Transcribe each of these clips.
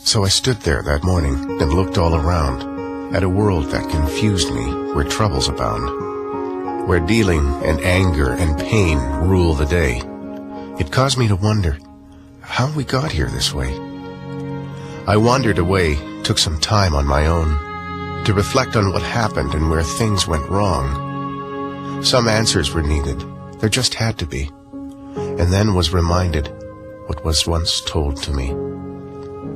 So I stood there that morning and looked all around at a world that confused me, where troubles abound, where dealing and anger and pain rule the day. It caused me to wonder how we got here this way. I wandered away, took some time on my own to reflect on what happened and where things went wrong. Some answers were needed, there just had to be, and then was reminded what was once told to me.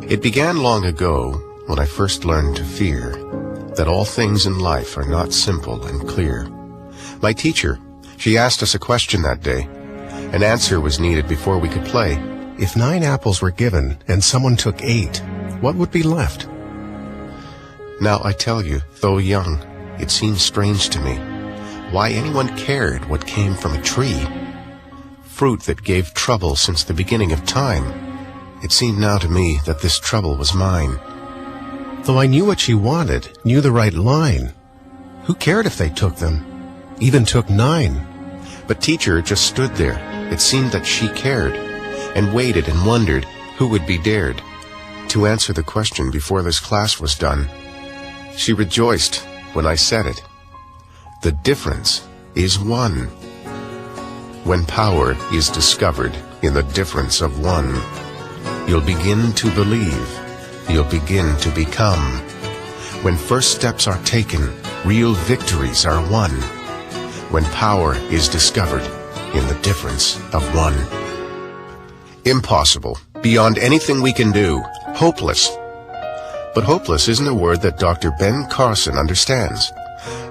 It began long ago when I first learned to fear that all things in life are not simple and clear. My teacher, she asked us a question that day. An answer was needed before we could play. If 9 apples were given and someone took 8, what would be left? Now I tell you, though young, it seems strange to me why anyone cared what came from a tree. Fruit that gave trouble since the beginning of time. It seemed now to me that this trouble was mine. Though I knew what she wanted, knew the right line, who cared if they took them, even took 9? But teacher just stood there. It seemed that she cared, and waited and wondered who would be dared to answer the question before this class was done. She rejoiced when I said it. The difference is one. When power is discovered in the difference of one, you'll begin to believe, you'll begin to become. When first steps are taken, real victories are won. When power is discovered in the difference of one. Impossible, beyond anything we can do, hopeless. But hopeless isn't a word that Dr. Ben Carson understands.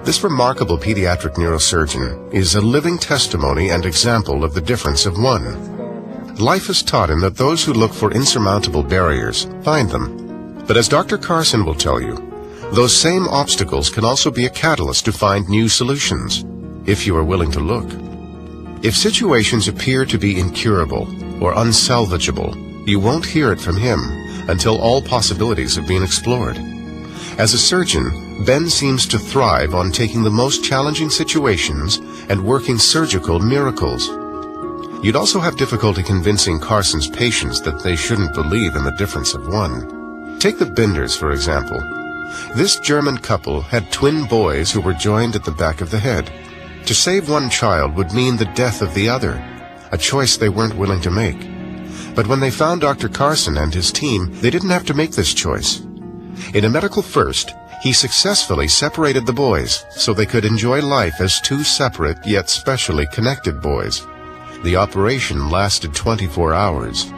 This remarkable pediatric neurosurgeon is a living testimony and example of the difference of one. Life has taught him that those who look for insurmountable barriers find them. But as Dr. Carson will tell you, those same obstacles can also be a catalyst to find new solutions, if you are willing to look. If situations appear to be incurable or unsalvageable, you won't hear it from him until all possibilities have been explored. As a surgeon, Ben seems to thrive on taking the most challenging situations and working surgical miracles. You'd also have difficulty convincing Carson's patients that they shouldn't believe in the difference of one. Take the Binders, for example. This German couple had twin boys who were joined at the back of the head. To save one child would mean the death of the other, a choice they weren't willing to make. But when they found Dr. Carson and his team, they didn't have to make this choice. In a medical first, he successfully separated the boys so they could enjoy life as 2 separate yet specially connected boys. The operation lasted 24 hours.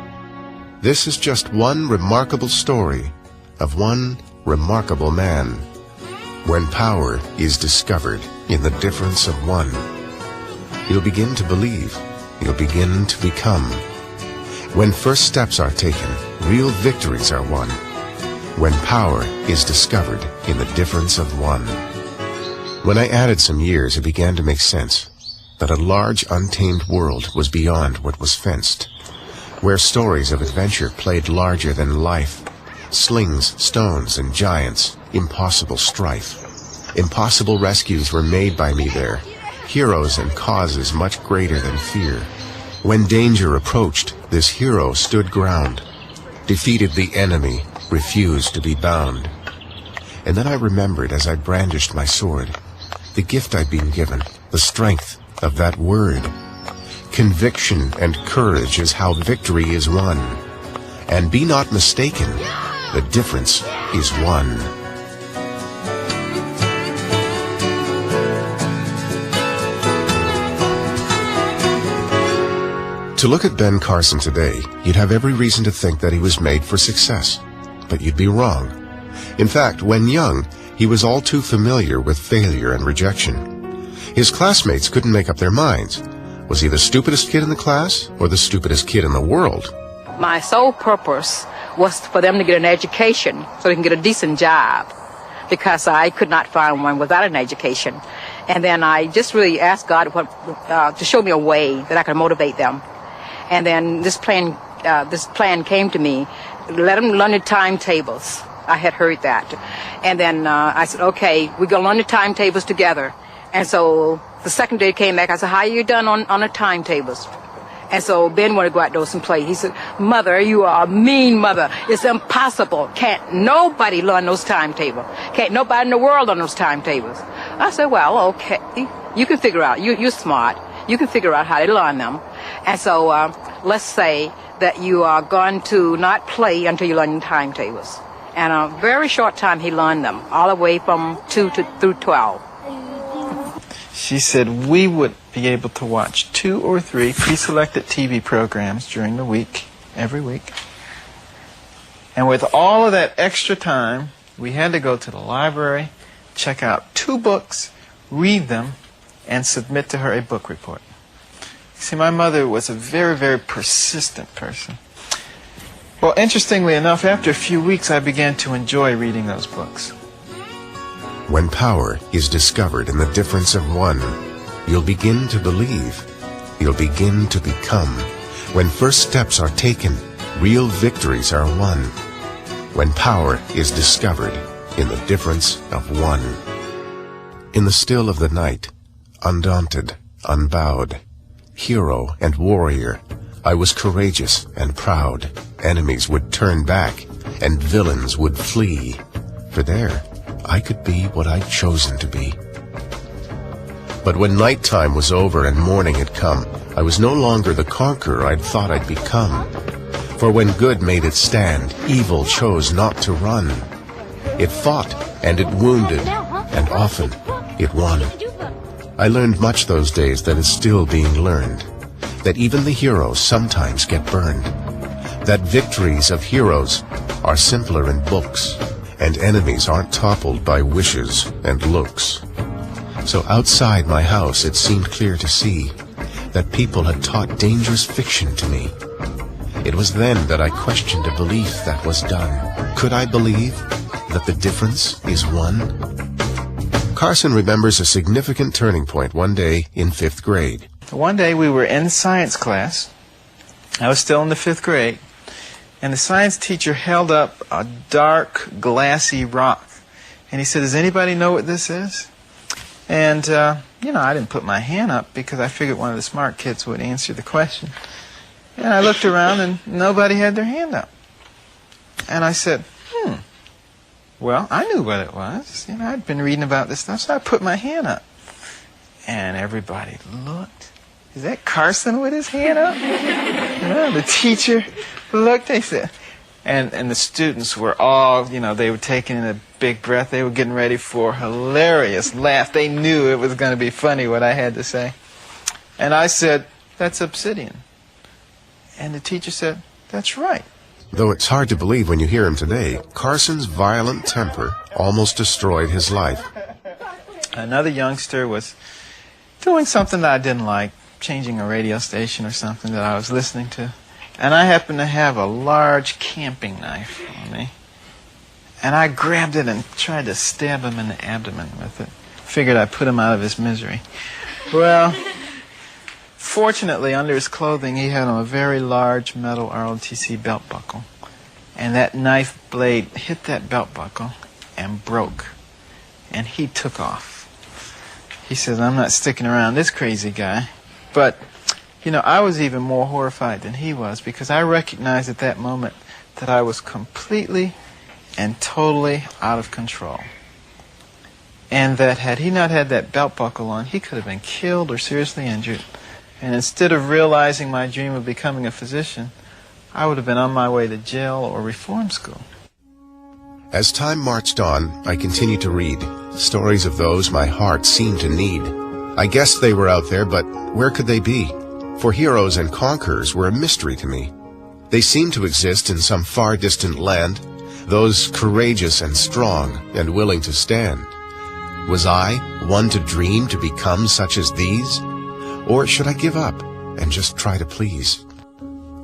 This is just one remarkable story of one remarkable man. When power is discovered in the difference of one, you'll begin to believe, you'll begin to become. When first steps are taken, real victories are won. When power is discovered in the difference of one. When I added some years, it began to make sense that a large untamed world was beyond what was fenced, where stories of adventure played larger than life. Slings, stones, and giants, impossible strife. Impossible rescues were made by me there, heroes and causes much greater than fear. When danger approached, this hero stood ground, defeated the enemy, refused to be bound. And then I remembered as I brandished my sword, the gift I'd been given, the strength of that word. Conviction and courage is how victory is won. And be not mistaken, the difference is one. To look at Ben Carson today, you'd have every reason to think that he was made for success. But you'd be wrong. In fact, when young, he was all too familiar with failure and rejection. His classmates couldn't make up their minds. Was he the stupidest kid in the class or the stupidest kid in the world? My sole purpose was for them to get an education so they can get a decent job, because I could not find one without an education. And then I just really asked God to show me a way that I could motivate them. And then this plan came to me. Let them learn the timetables. I had heard that. And then I said, okay, we're going to learn the timetables together. And so the second day came back, I said, how are you done on the timetables? And so Ben wanted to go outdoors and play. He said, Mother, you are a mean mother. It's impossible. Can't nobody learn those timetables. Can't nobody in the world learn those timetables. I said, well, okay. You can figure out. You're smart. You can figure out how to learn them. And so let's say that you are going to not play until you learn timetables. And a very short time he learned them, all the way from 2 through 12. She said we would be able to watch 2 or 3 pre-selected TV programs during the week, every week. And with all of that extra time, we had to go to the library, check out 2 books, read them, and submit to her a book report. See, my mother was a very, very persistent person. Well, interestingly enough, after a few weeks, I began to enjoy reading those books. When power is discovered in the difference of one, you'll begin to believe. You'll begin to become. When first steps are taken, real victories are won. When power is discovered in the difference of one. In the still of the night, undaunted, unbowed, hero and warrior, I was courageous and proud. Enemies would turn back, and villains would flee. For there, I could be what I'd chosen to be. But when nighttime was over and morning had come, I was no longer the conqueror I'd thought I'd become. For when good made its stand, evil chose not to run. It fought, and it wounded, and often it won. I learned much those days that is still being learned, that even the heroes sometimes get burned, that victories of heroes are simpler in books, and enemies aren't toppled by wishes and looks. So outside my house it seemed clear to see that people had taught dangerous fiction to me. It was then that I questioned a belief that was done. Could I believe that the difference is one? Carson remembers a significant turning point one day in 5th grade. One day we were in science class. I was still in the 5th grade. And the science teacher held up a dark, glassy rock. And he said, does anybody know what this is? And, I didn't put my hand up because I figured one of the smart kids would answer the question. And I looked around and nobody had their hand up. And I said, well, I knew what it was. I'd been reading about this stuff, so I put my hand up. And everybody looked. Is that Carson with his hand up? The teacher looked, they said. And the students were all, they were taking in a big breath. They were getting ready for a hilarious laugh. They knew it was going to be funny what I had to say. And I said, that's obsidian. And the teacher said, that's right. Though it's hard to believe when you hear him today, Carson's violent temper almost destroyed his life. Another youngster was doing something that I didn't like, changing a radio station or something that I was listening to. And I happened to have a large camping knife on me. And I grabbed it and tried to stab him in the abdomen with it. Figured I'd put him out of his misery. Well, fortunately, under his clothing, he had on a very large metal ROTC belt buckle. And that knife blade hit that belt buckle and broke. And he took off. He says, I'm not sticking around this crazy guy. But, I was even more horrified than he was because I recognized at that moment that I was completely and totally out of control. And that had he not had that belt buckle on, he could have been killed or seriously injured. And instead of realizing my dream of becoming a physician, I would have been on my way to jail or reform school. As time marched on, I continued to read stories of those my heart seemed to need. I guessed they were out there, but where could they be? For heroes and conquerors were a mystery to me. They seemed to exist in some far distant land, those courageous and strong and willing to stand. Was I one to dream to become such as these? Or should I give up and just try to please?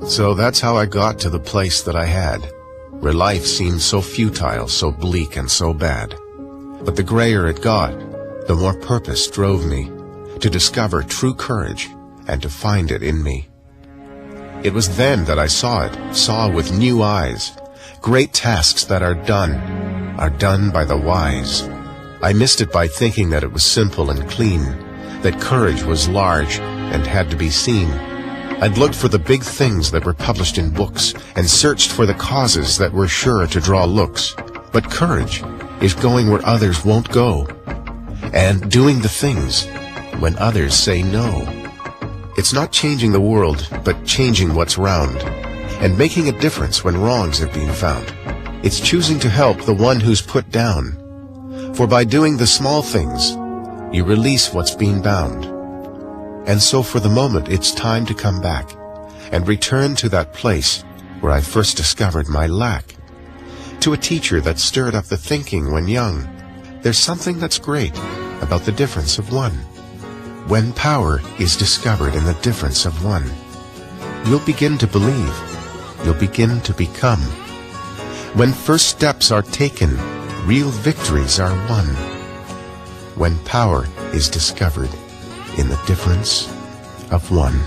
So that's how I got to the place that I had, where life seemed so futile, so bleak, and so bad. But the grayer it got, the more purpose drove me to discover true courage and to find it in me. It was then that I saw with new eyes. Great tasks that are done by the wise. I missed it by thinking that it was simple and clean, that courage was large and had to be seen. I'd looked for the big things that were published in books and searched for the causes that were sure to draw looks. But courage is going where others won't go and doing the things when others say no. It's not changing the world, but changing what's round and making a difference when wrongs have been found. It's choosing to help the one who's put down. For by doing the small things, you release what's been bound. And so for the moment, it's time to come back and return to that place where I first discovered my lack. To a teacher that stirred up the thinking when young, there's something that's great about the difference of one. When power is discovered in the difference of one, you'll begin to believe, you'll begin to become. When first steps are taken, real victories are won. When power is discovered in the difference of one.